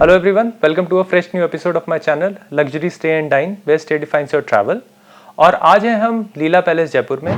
Hello everyone, welcome to a fresh new episode of my channel Luxury Stay and Dine where stay defines your travel। और आज हैं हम लीला palace Jaipur में।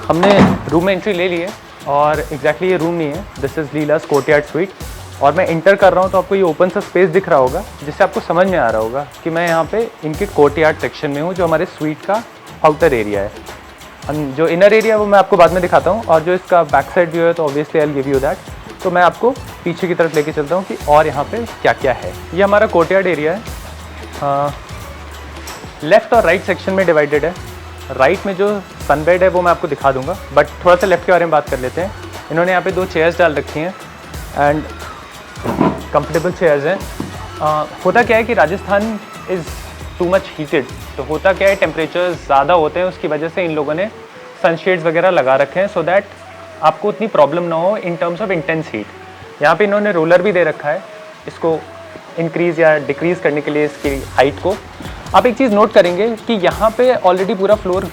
हमने room में entry ले ली है और एग्जैक्टली ये रूम नहीं है, this is leelas courtyard sweet. और मैं इंटर कर रहा हूँ तो आपको ये ओपन सा स्पेस दिख रहा होगा जिससे आपको समझ में आ रहा होगा कि मैं यहाँ पे इनके कोर्टयार्ड सेक्शन में हूँ, जो हमारे स्वीट का आउटर एरिया है। जो इनर एरिया है वो मैं आपको बाद में दिखाता हूँ, और जो इसका बैक साइड व्यू है तो obviously I will give you that. तो मैं आपको पीछे की तरफ लेके चलता हूँ कि और यहाँ पे क्या क्या है। ये हमारा कोर्टयार्ड एरिया है, लेफ़्ट और राइट सेक्शन में डिवाइडेड है। राइट में जो सनबेड है वो मैं आपको दिखा दूंगा, बट थोड़ा सा लेफ्ट के बारे में बात कर लेते हैं। इन्होंने यहाँ पे 2 चेयर्स डाल रखी हैं एंड कंफर्टेबल चेयर्स हैं। होता क्या है कि Rajasthan is too much heated, तो होता क्या है टेम्परेचर ज़्यादा होते हैं, उसकी वजह से इन लोगों ने सनशेड्स वगैरह लगा रखे हैं सो दैट आपको उतनी प्रॉब्लम ना हो in terms of intense heat. यहाँ पे इन्होंने रोलर भी दे रखा है इसको इंक्रीज़ या डिक्रीज़ करने के लिए इसकी हाइट को। आप एक चीज़ नोट करेंगे कि यहाँ पे ऑलरेडी पूरा फ्लोर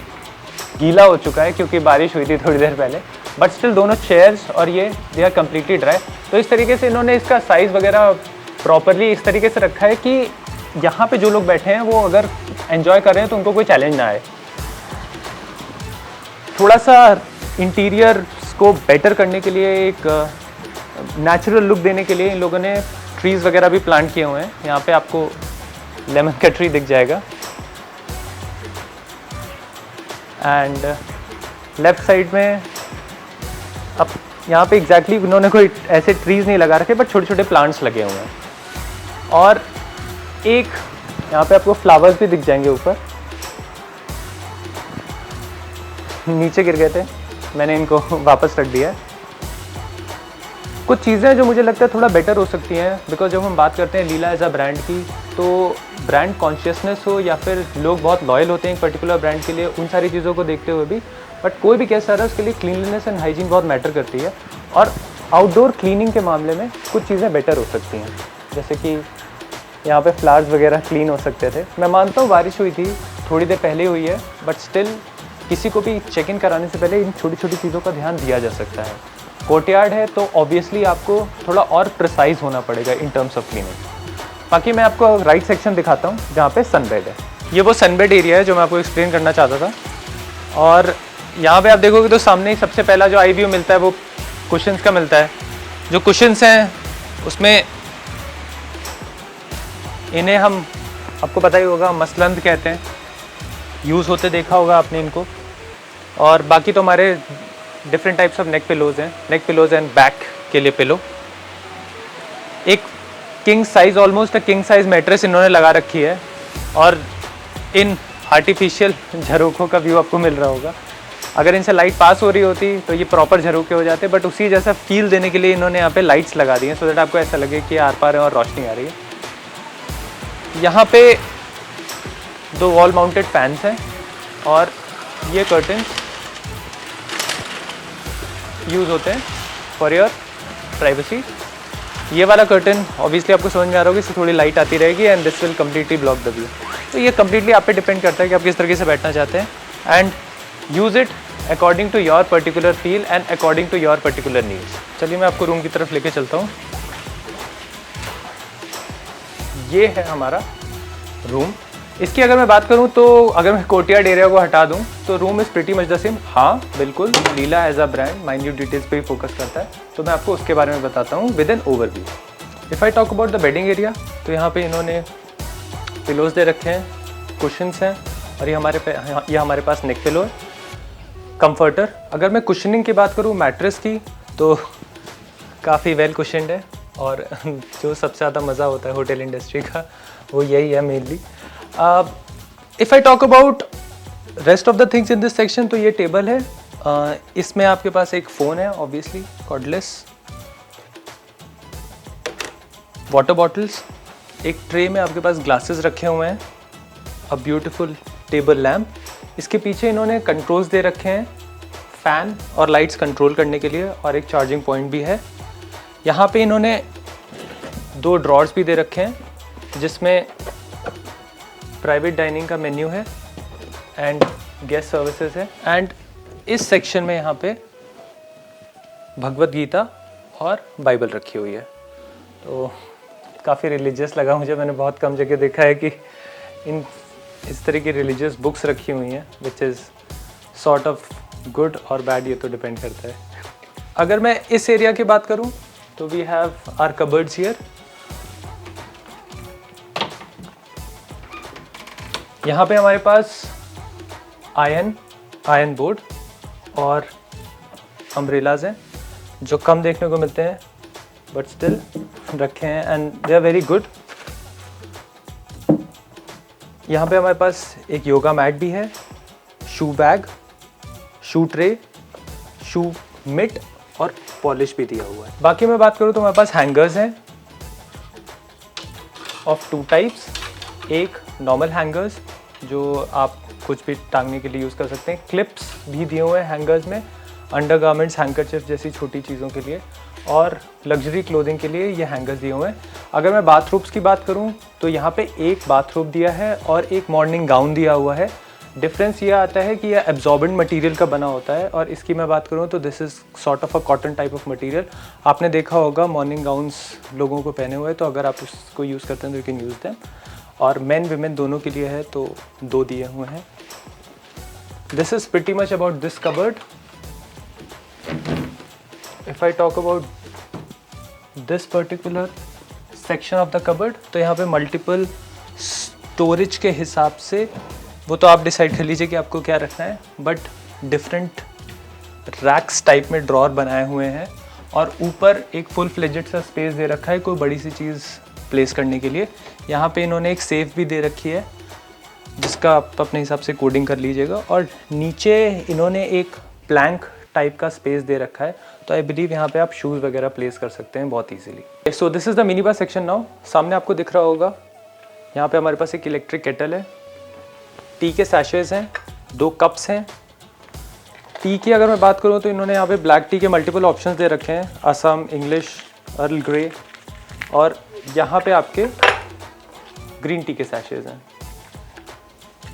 गीला हो चुका है क्योंकि बारिश हुई थी थोड़ी देर पहले, बट स्टिल दोनों चेयर्स और ये दे आर कम्प्लीटली ड्राई। तो इस तरीके से इन्होंने इसका साइज़ वगैरह प्रॉपरली इस तरीके से रखा है कि यहाँ पे जो लोग बैठे हैं वो अगर एंजॉय कर रहे हैं तो उनको कोई चैलेंज ना आए। थोड़ा सा इंटीरियर को बेटर करने के लिए, एक नेचुरल लुक देने के लिए इन लोगों ने ट्रीज़ वगैरह भी प्लांट किए हुए हैं। यहाँ पे आपको लेमन का ट्री दिख जाएगा एंड लेफ्ट साइड में अब यहाँ पे एग्जैक्टली इन्होंने कोई ऐसे ट्रीज़ नहीं लगा रखे, बट छोटे छोटे प्लांट्स लगे हुए हैं। और एक यहाँ पे आपको फ्लावर्स भी दिख जाएंगे ऊपर, नीचे गिर गए थे, मैंने इनको वापस रख दिया है। कुछ चीज़ें जो मुझे लगता है थोड़ा बेटर हो सकती हैं, बिकॉज जब हम बात करते हैं लीला एज अ ब्रांड की, तो ब्रांड कॉन्शियसनेस हो या फिर लोग बहुत लॉयल होते हैं एक पर्टिकुलर ब्रांड के लिए, उन सारी चीज़ों को देखते हुए भी, बट कोई भी कैसा रहा उसके लिए क्लीनलीनेस एंड हाइजीन बहुत मैटर करती है। और आउटडोर क्लीनिंग के मामले में कुछ चीज़ें बेटर हो सकती हैं, जैसे कि यहाँ पे फ्लावर्स वगैरह क्लीन हो सकते थे। मैं मानता हूँ बारिश हुई थी, थोड़ी देर पहले हुई है, बट स्टिल किसी को भी चेक इन कराने से पहले इन छोटी छोटी चीज़ों का ध्यान दिया जा सकता है। कोर्टयार्ड है तो ऑब्वियसली आपको थोड़ा और प्रिसाइज होना पड़ेगा इन टर्म्स ऑफ क्लीनिंग। बाकी मैं आपको राइट सेक्शन दिखाता हूँ जहाँ पे सनबेड है। ये वो सनबेड एरिया है जो मैं आपको एक्सप्लेन करना चाहता था। और यहाँ पे आप देखोगे तो सामने ही सबसे पहला जो आई व्यू मिलता है वो कुशन्स का मिलता है। जो कुशन्स हैं उसमें इन्हें हम, आपको पता ही होगा, मसलंद कहते हैं, यूज़ होते देखा होगा आपने इनको। और बाकी तो हमारे different types of neck pillows हैं, नेक पिलोज़ एंड बैक के लिए पिलो। एक king size, almost king size mattress इन्होंने लगा रखी है, और इन आर्टिफिशियल झरोखों का व्यू आपको मिल रहा होगा। अगर इनसे लाइट पास हो रही होती तो ये प्रॉपर झरोखे हो जाते, बट उसी जैसा फील देने के लिए इन्होंने यहाँ पे लाइट्स लगा दी हैं सो दैट आपको ऐसा लगे कि आर पार है और रोशनी आ रही है। यहाँ पे 2 वॉल माउंटेड फैंस हैं और ये कर्टन्स यूज़ होते हैं फॉर योर प्राइवेसी। ये वाला कर्टन ऑब्वियसली आपको समझ में आ रहा होगा, इससे थोड़ी लाइट आती रहेगी and this will completely block the view. तो ये कम्प्लीटली आप पे डिपेंड करता है कि आप किस तरीके से बैठना चाहते हैं and use it according to your particular feel and according to your particular needs. चलिए मैं आपको रूम की तरफ लेके चलता हूँ। ये है हमारा रूम। इसकी अगर मैं बात करूं तो अगर मैं कोर्टयार्ड एरिया को हटा दूं तो room is pretty much the same. हाँ बिल्कुल, Leela as a brand minute details पे ही फोकस करता है, तो मैं आपको उसके बारे में बताता हूँ with an overview. If I talk about the bedding area, तो यहाँ पे इन्होंने पिलोज दे रखे हैं, कुशन्स हैं, और ये हमारे पास नेक पिलो है, कंफर्टर। अगर मैं कुशनिंग की बात करूँ मैट्रेस की, तो काफ़ी वेल कुशन्ड है, और जो सबसे ज़्यादा मज़ा होता है होटल इंडस्ट्री का वो यही है mainly. If I talk about rest of the things in this section, तो ये टेबल है, इसमें आपके पास एक फ़ोन है ऑब्वियसली कॉर्डलेस, वाटर बॉटल्स, एक ट्रे में आपके पास ग्लासेस रखे हुए हैं, अ ब्यूटीफुल टेबल लैम्प। इसके पीछे इन्होंने कंट्रोल्स दे रखे हैं, फ़ैन और लाइट्स कंट्रोल करने के लिए, और एक चार्जिंग पॉइंट भी है। यहाँ पे इन्होंने 2 ड्रॉर्स भी दे रखे हैं जिसमें प्राइवेट डाइनिंग का मेन्यू है एंड गेस्ट सर्विसेज है, एंड इस सेक्शन में यहाँ पे भगवत गीता और बाइबल रखी हुई है। तो काफ़ी रिलीजियस लगा मुझे, मैंने बहुत कम जगह देखा है कि इस तरह की रिलीजियस बुक्स रखी हुई हैं, which is sort of good और बैड, ये तो डिपेंड करता है। अगर मैं इस एरिया की बात करूँ तो we have our cupboards here. यहाँ पे हमारे पास आयरन बोर्ड और अम्ब्रेलाज हैं जो कम देखने को मिलते हैं बट स्टिल रखे हैं and they are very good. यहाँ पे हमारे पास एक योगा मैट भी है, शू बैग, शू ट्रे, शू मिट और पॉलिश भी दिया हुआ है। बाकी मैं बात करूँ तो हमारे पास हैंगर्स हैं ऑफ 2 टाइप्स, एक नॉर्मल हैंगर्स जो आप कुछ भी टांगने के लिए यूज़ कर सकते हैं, क्लिप्स भी दिए हुए हैं हैंगर्स में, अंडरगारमेंट्स, हैंकरचिफ जैसी छोटी चीज़ों के लिए, और लग्जरी क्लोथिंग के लिए ये हैंगर्स दिए हुए हैं। अगर मैं बाथरूम्स की बात करूं तो यहाँ पे एक बाथरूम दिया है और एक मॉर्निंग गाउन दिया हुआ है। डिफरेंस ये आता है कि यह एब्जॉर्बेंट मटेरियल का बना होता है, और इसकी मैं बात करूं तो this is sort of a cotton type of material. आपने देखा होगा मॉर्निंग गाउन्स लोगों को पहने हुए, तो अगर आप उसको यूज़ करते हैं तो यू कैन यूज़ दैम, और मेन विमेन दोनों के लिए है, तो 2 दिए हुए हैं। This is pretty much about this cupboard. If I talk about this particular section of the cupboard, तो यहाँ पे मल्टीपल स्टोरेज के हिसाब से, वो तो आप डिसाइड कर लीजिए कि आपको क्या रखना है, बट डिफरेंट रैक्स टाइप में ड्रॉर बनाए हुए हैं, और ऊपर एक फुल फ्लेजेड सा स्पेस दे रखा है कोई बड़ी सी चीज़ प्लेस करने के लिए। यहाँ पे इन्होंने एक सेफ भी दे रखी है जिसका आप अपने हिसाब से कोडिंग कर लीजिएगा, और नीचे इन्होंने एक प्लैंक टाइप का स्पेस दे रखा है, तो आई बिलीव यहाँ पे आप शूज़ वगैरह प्लेस कर सकते हैं बहुत easily. So this is the mini bar section now. सामने आपको दिख रहा होगा यहाँ पे हमारे पास एक इलेक्ट्रिक केटल है, टी के सैशेज हैं, 2 कप्स हैं। टी की अगर मैं बात करूँ तो इन्होंने यहाँ पे ब्लैक टी के मल्टीपल ऑप्शंस दे रखे हैं, असम, इंग्लिश, अर्ल ग्रे, और यहाँ पे आपके ग्रीन टी के सैशेज हैं।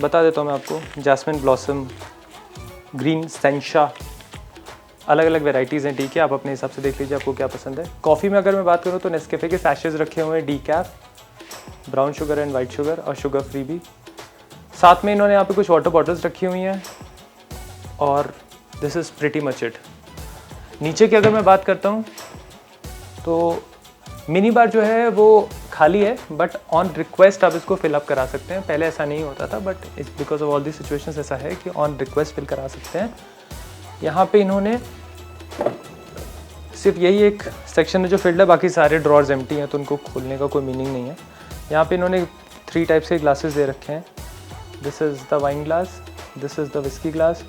बता देता हूँ मैं आपको, जैस्मिन ब्लॉसम, ग्रीन सेंशा, अलग अलग वेराइटीज़ हैं टी के, आप अपने हिसाब से देख लीजिए आपको क्या पसंद है। कॉफ़ी में अगर मैं बात करूँ तो नेस्कैफे के सैशेज रखे हुए हैं, decaf, brown sugar and white sugar, और शुगर फ्री भी। साथ में इन्होंने यहाँ पे कुछ वाटर बॉटल्स रखी हुई हैं, और this is pretty much it. नीचे की अगर मैं बात करता हूँ तो मिनी बार जो है वो खाली है, बट ऑन रिक्वेस्ट आप इसको फिल अप करा सकते हैं। पहले ऐसा नहीं होता था, but it's because of all the situations ऐसा है कि ऑन रिक्वेस्ट फिल करा सकते हैं। यहाँ पे इन्होंने सिर्फ यही एक सेक्शन है जो फिल्ड है, बाकी सारे ड्रॉर्स एम्प्टी हैं, तो उनको खोलने का कोई मीनिंग नहीं है। यहाँ पे इन्होंने 3 टाइप्स के ग्लासेस दे रखे हैं, this is the wine glass, this is the whisky glass,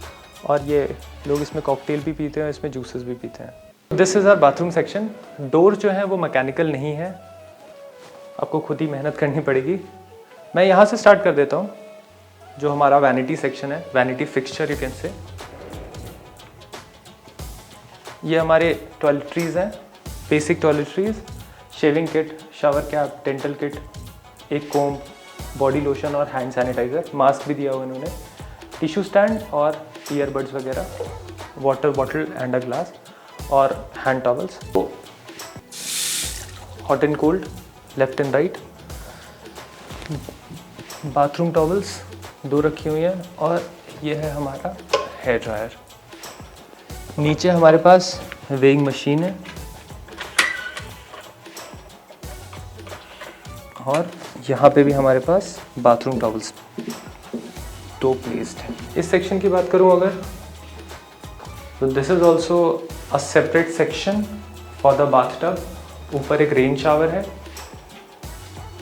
और ये लोग इसमें कॉकटेल भी पीते हैं, इसमें जूसेस भी पीते हैं। This is our bathroom section. Door जो है वो मैकेनिकल नहीं है, आपको खुद ही मेहनत करनी पड़ेगी। मैं यहाँ से स्टार्ट कर देता हूँ, जो हमारा वैनिटी सेक्शन है, vanity fixture you can say. ये हमारे टॉयलेटरीज़ हैं, basic toiletries. Shaving kit, shower cap, dental kit, एक कोम, बॉडी लोशन और हैंड सैनिटाइज़र, मास्क भी दिया हुआ इन्होंने, टिश्यू स्टैंड और ईयरबड्स वगैरह, water bottle and a glass और hand towels, hot and cold left and right, bathroom towels 2 रखी हुई हैं और ये है हमारा हेयर ड्रायर। नीचे हमारे पास वेइंग मशीन है और यहाँ पे भी हमारे पास बाथरूम टॉवल्स 2 प्लेस्ड है। इस सेक्शन की बात करूँ अगर, तो this is also a separate section for the bathtub. ऊपर एक रेन शावर है,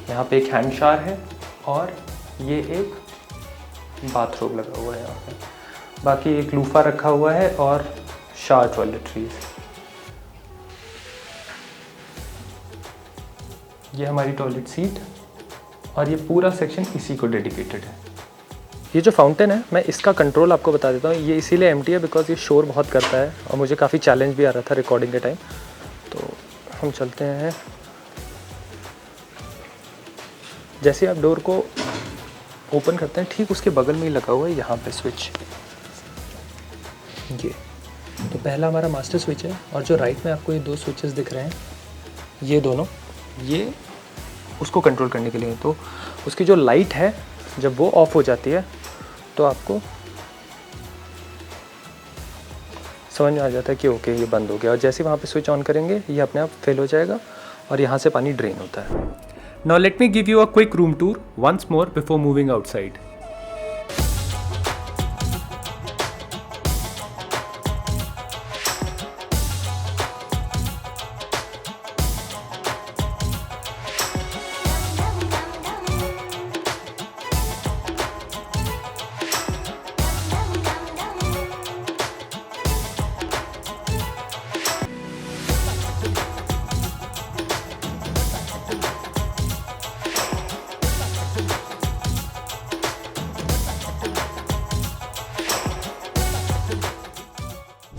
यहाँ पे एक हैंड शावर है और ये एक बाथरोब लगा हुआ है यहाँ पे। बाकी एक लूफा रखा हुआ है और शावर टॉयलेटरीज। ये हमारी टॉयलेट सीट और ये पूरा सेक्शन इसी को डेडिकेटेड है। ये जो फाउंटेन है, मैं इसका कंट्रोल आपको बता देता हूँ। ये इसीलिए एम्प्टी है बिकॉज ये शोर बहुत करता है और मुझे काफ़ी चैलेंज भी आ रहा था रिकॉर्डिंग के टाइम। तो हम चलते हैं, जैसे आप डोर को ओपन करते हैं ठीक उसके बगल में ही लगा हुआ है यहाँ पे स्विच। ये तो पहला हमारा मास्टर स्विच है और जो राइट में आपको ये 2 स्विचेस दिख रहे हैं, ये दोनों, ये उसको कंट्रोल करने के लिए। तो उसकी जो लाइट है जब वो ऑफ हो जाती है तो आपको समझ में आ जाता है कि ओके ये बंद हो गया, और जैसे वहाँ पे स्विच ऑन करेंगे ये अपने आप फेल हो जाएगा और यहाँ से पानी ड्रेन होता है। Now let me give you a quick room tour once more before moving outside.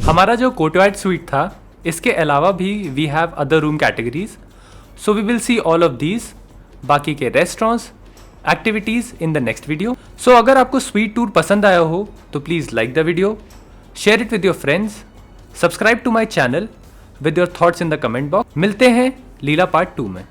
हमारा जो कोर्टयार्ड स्वीट था, इसके अलावा भी we have other room categories, so we will see all of these, बाकी के restaurants, activities in the next video. So अगर आपको स्वीट टूर पसंद आया हो तो please like the video, share it with your friends, subscribe to my channel with your thoughts in the comment box. मिलते हैं लीला पार्ट 2 में।